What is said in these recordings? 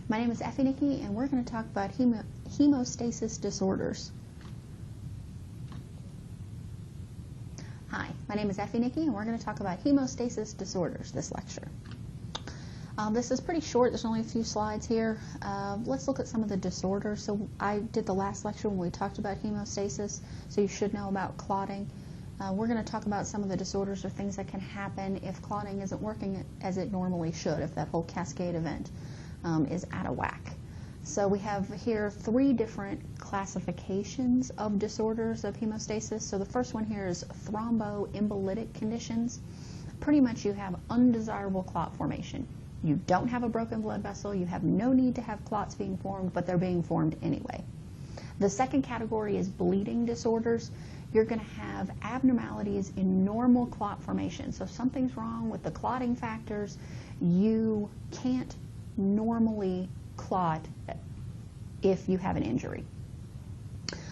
My name is Effie Nikki, and we're going to talk about hemostasis disorders. Hi, my name is Effie Nikki, and we're going to talk about hemostasis disorders this lecture. This is pretty short. There's only a few slides here. Let's look at some of the disorders. So I did the last lecture when we talked about hemostasis, so you should know about clotting. We're going to talk about some of the disorders or things that can happen if clotting isn't working as it normally should, if that whole cascade event is out of whack. So we have here 3 different classifications of disorders of hemostasis. So the first one here is thromboembolic conditions. Pretty much you have undesirable clot formation. You don't have a broken blood vessel. You have no need to have clots being formed, but they're being formed anyway. The second category is bleeding disorders. You're going to have abnormalities in normal clot formation. So if something's wrong with the clotting factors, you can't normally clot if you have an injury.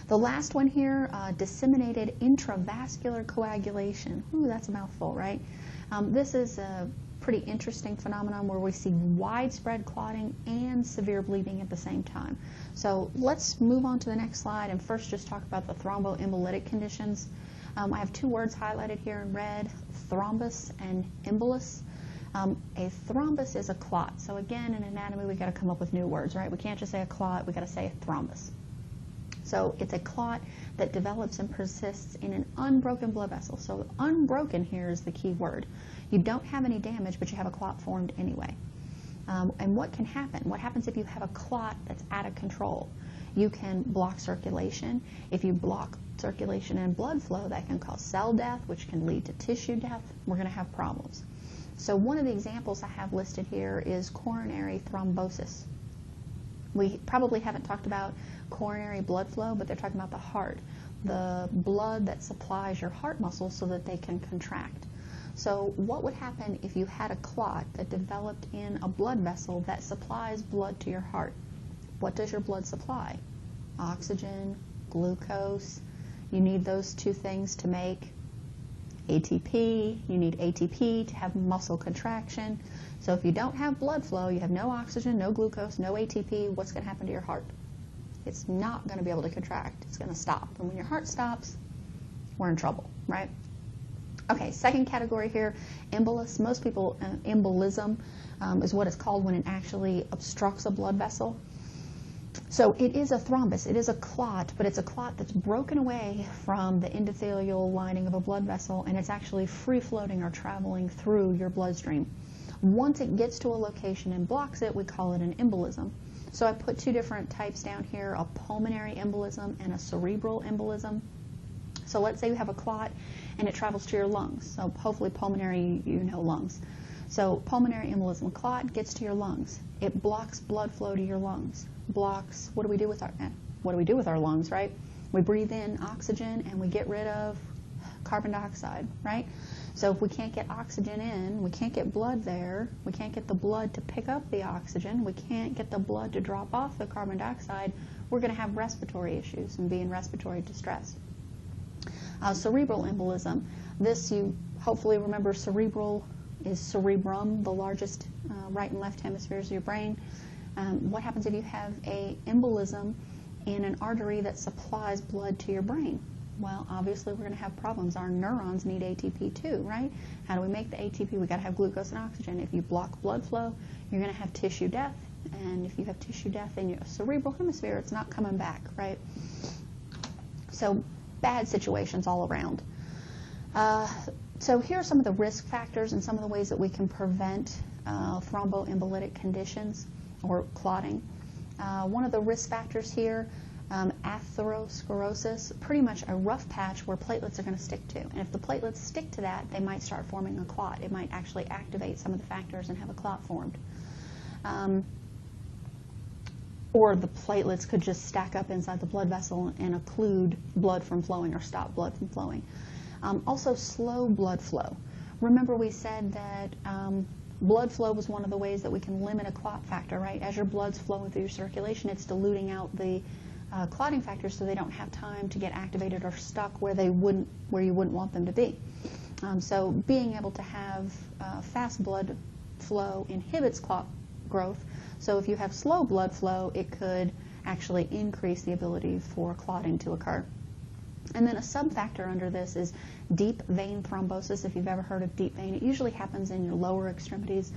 The last one here, disseminated intravascular coagulation. Ooh, that's a mouthful, right? This is a pretty interesting phenomenon where we see widespread clotting and severe bleeding at the same time. So let's move on to the next slide and first just talk about the thromboembolic conditions. I have 2 words highlighted here in red, thrombus and embolus. A thrombus is a clot. So again, in anatomy, we've got to come up with new words, right? We can't just say a clot, we've got to say a thrombus. So it's a clot that develops and persists in an unbroken blood vessel. So unbroken here is the key word. You don't have any damage, but you have a clot formed anyway. And what can happen? What happens if you have a clot that's out of control? You can block circulation. If you block circulation and blood flow, that can cause cell death, which can lead to tissue death. We're going to have problems. So one of the examples I have listed here is coronary thrombosis. We probably haven't talked about coronary blood flow, but they're talking about the heart, the blood that supplies your heart muscles so that they can contract. So what would happen if you had a clot that developed in a blood vessel that supplies blood to your heart? What does your blood supply? Oxygen, glucose. You need those 2 things to make ATP. You need ATP to have muscle contraction. So if you don't have blood flow, you have no oxygen, no glucose, no ATP, what's going to happen to your heart? It's not going to be able to contract. It's going to stop. And when your heart stops, we're in trouble, right? Okay, second category here, embolus. Most people, embolism is what it's called when it actually obstructs a blood vessel. So it is a thrombus. It is a clot, but it's a clot that's broken away from the endothelial lining of a blood vessel, and it's actually free-floating or traveling through your bloodstream. Once it gets to a location and blocks it, we call it an embolism. So I put 2 different types down here, a pulmonary embolism and a cerebral embolism. So let's say you have a clot and it travels to your lungs. So hopefully pulmonary, you know lungs. So pulmonary embolism, clot gets to your lungs. It blocks blood flow to your lungs. Blocks, what do we do with our lungs, right? We breathe in oxygen and we get rid of carbon dioxide, right? So if we can't get oxygen in, we can't get blood there, we can't get the blood to pick up the oxygen, we can't get the blood to drop off the carbon dioxide, we're going to have respiratory issues and be in respiratory distress. Cerebral embolism. This, you hopefully remember, cerebral is cerebrum, the largest right and left hemispheres of your brain. What happens if you have a embolism in an artery that supplies blood to your brain? Well, obviously we're going to have problems. Our neurons need ATP too, right? How do we make the ATP? We've got to have glucose and oxygen. If you block blood flow, you're going to have tissue death. And if you have tissue death in your cerebral hemisphere, it's not coming back, right? So bad situations all around. So here are some of the risk factors and some of the ways that we can prevent thromboembolic conditions or clotting. One of the risk factors here, atherosclerosis, pretty much a rough patch where platelets are going to stick to. And if the platelets stick to that, they might start forming a clot. It might actually activate some of the factors and have a clot formed. Or the platelets could just stack up inside the blood vessel and occlude blood from flowing or stop blood from flowing. Also, slow blood flow. Remember we said that blood flow was one of the ways that we can limit a clot factor, right? As your blood's flowing through your circulation, it's diluting out the clotting factors so they don't have time to get activated or stuck where you wouldn't want them to be. So being able to have fast blood flow inhibits clot growth. So if you have slow blood flow, it could actually increase the ability for clotting to occur. And then a sub-factor under this is deep vein thrombosis. If you've ever heard of deep vein, it usually happens in your lower extremities,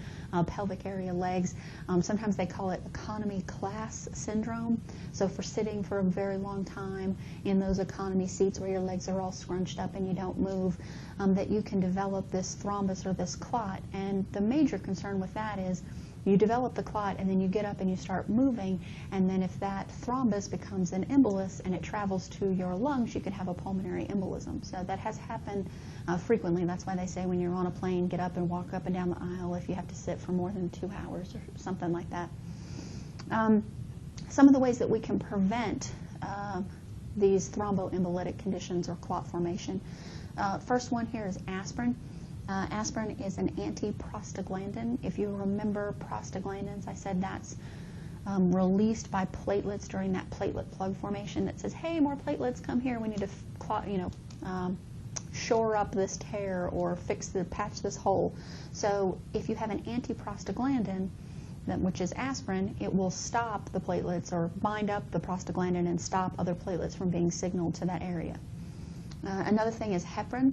pelvic area, legs. Sometimes they call it economy class syndrome. So for sitting for a very long time in those economy seats where your legs are all scrunched up and you don't move, that you can develop this thrombus or this clot. And the major concern with that is you develop the clot and then you get up and you start moving, and then if that thrombus becomes an embolus and it travels to your lungs, you could have a pulmonary embolism. So that has happened frequently. That's why they say when you're on a plane, get up and walk up and down the aisle if you have to sit for more than 2 hours or something like that. Some of the ways that we can prevent these thromboembolic conditions or clot formation. First one here is aspirin. Aspirin is an antiprostaglandin. If you remember prostaglandins, I said that's released by platelets during that platelet plug formation that says, hey, more platelets, come here, we need to shore up this tear or patch this hole. So if you have an antiprostaglandin, which is aspirin, it will stop the platelets or bind up the prostaglandin and stop other platelets from being signaled to that area. Another thing is heparin.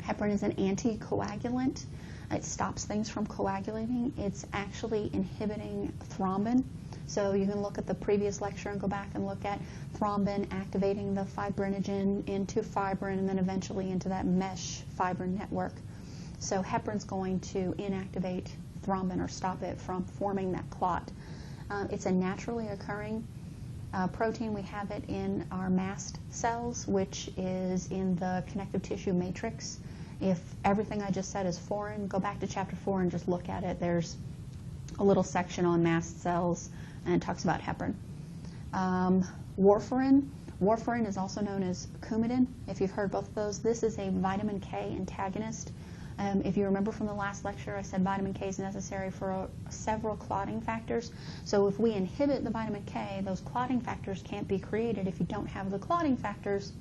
Heparin is an anticoagulant. It stops things from coagulating. It's actually inhibiting thrombin. So you can look at the previous lecture and go back and look at thrombin activating the fibrinogen into fibrin and then eventually into that mesh fibrin network. So heparin's going to inactivate thrombin or stop it from forming that clot. It's a naturally occurring protein. We have it in our mast cells, which is in the connective tissue matrix. If everything I just said is foreign, go back to chapter 4 and just look at it. There's a little section on mast cells and it talks about heparin. Warfarin. Warfarin is also known as Coumadin. If you've heard both of those, this is a vitamin K antagonist. If you remember from the last lecture, I said vitamin K is necessary for several clotting factors. So if we inhibit the vitamin K, those clotting factors can't be created. If you don't have the clotting factors,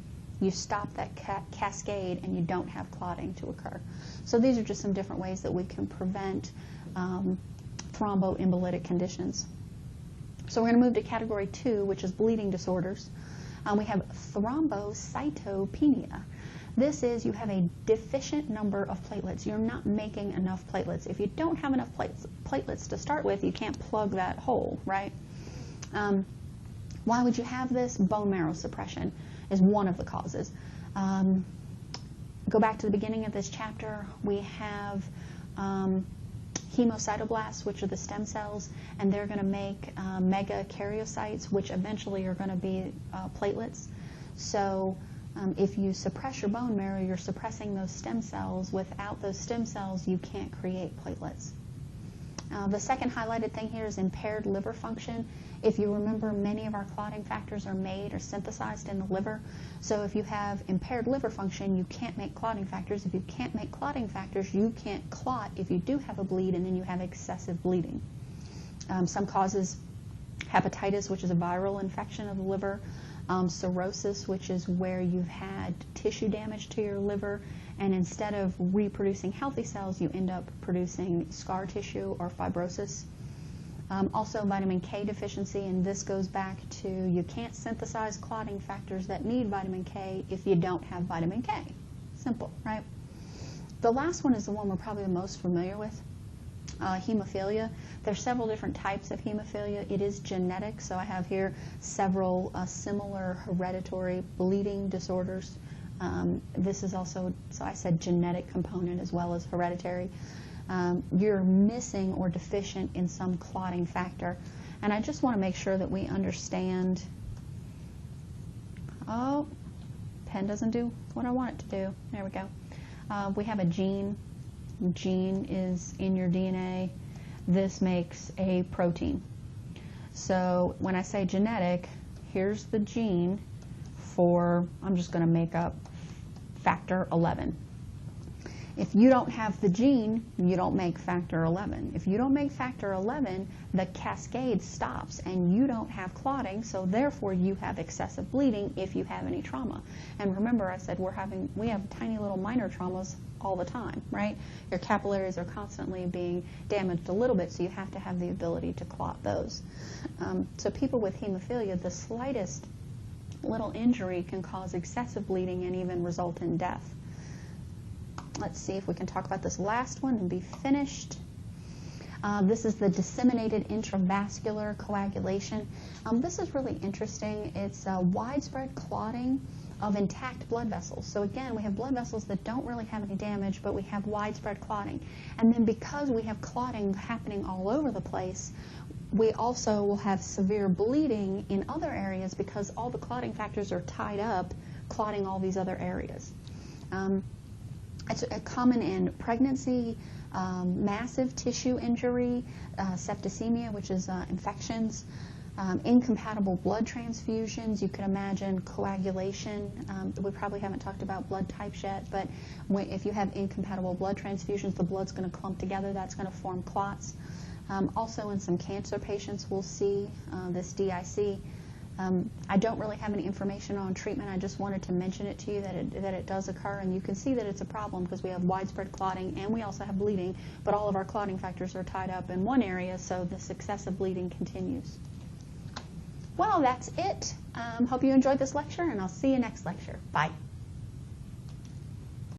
you stop that cascade and you don't have clotting to occur. So these are just some different ways that we can prevent thromboembolic conditions. So we're going to move to category 2, which is bleeding disorders. We have thrombocytopenia. This is you have a deficient number of platelets. You're not making enough platelets. If you don't have enough platelets to start with, you can't plug that hole, right? Why would you have this? Bone marrow suppression is one of the causes. Go back to the beginning of this chapter. We have hemocytoblasts, which are the stem cells, and they're going to make megakaryocytes, which eventually are going to be platelets. So if you suppress your bone marrow, you're suppressing those stem cells. Without those stem cells, you can't create platelets. The second highlighted thing here is impaired liver function. If you remember, many of our clotting factors are made or synthesized in the liver. So if you have impaired liver function, you can't make clotting factors. If you can't make clotting factors, you can't clot if you do have a bleed, and then you have excessive bleeding. Some causes: hepatitis, which is a viral infection of the liver, cirrhosis, which is where you've had tissue damage to your liver, and instead of reproducing healthy cells, you end up producing scar tissue or fibrosis. Also vitamin K deficiency, and this goes back to you can't synthesize clotting factors that need vitamin K if you don't have vitamin K. Simple, right? The last one is the one we're probably the most familiar with, hemophilia. There's several different types of hemophilia. It is genetic, so I have here several similar hereditary bleeding disorders. This is also, so I said genetic component as well as hereditary. You're missing or deficient in some clotting factor. And I just want to make sure that we understand. Oh, pen doesn't do what I want it to do. There we go. We have a gene. Gene is in your DNA. This makes a protein. So when I say genetic, here's the gene for, I'm just going to make up factor 11. If you don't have the gene, you don't make factor 11. If you don't make factor 11, the cascade stops and you don't have clotting, so therefore you have excessive bleeding if you have any trauma. And remember, I said we have tiny little minor traumas all the time, right? Your capillaries are constantly being damaged a little bit, so you have to have the ability to clot those. So people with hemophilia, the slightest little injury can cause excessive bleeding and even result in death. Let's see if we can talk about this last one and be finished. This is the disseminated intravascular coagulation. This is really interesting. It's widespread clotting of intact blood vessels. So again, we have blood vessels that don't really have any damage, but we have widespread clotting. And then because we have clotting happening all over the place, we also will have severe bleeding in other areas because all the clotting factors are tied up, clotting all these other areas. It's common in pregnancy, massive tissue injury, septicemia, which is infections, incompatible blood transfusions. You can imagine coagulation. We probably haven't talked about blood types yet, but if you have incompatible blood transfusions, the blood's going to clump together. That's going to form clots. Also in some cancer patients, we'll see this DIC. I don't really have any information on treatment. I just wanted to mention it to you that it does occur, and you can see that it's a problem because we have widespread clotting and we also have bleeding, but all of our clotting factors are tied up in one area, so this excessive bleeding continues. Well, that's it. Hope you enjoyed this lecture, and I'll see you next lecture. Bye.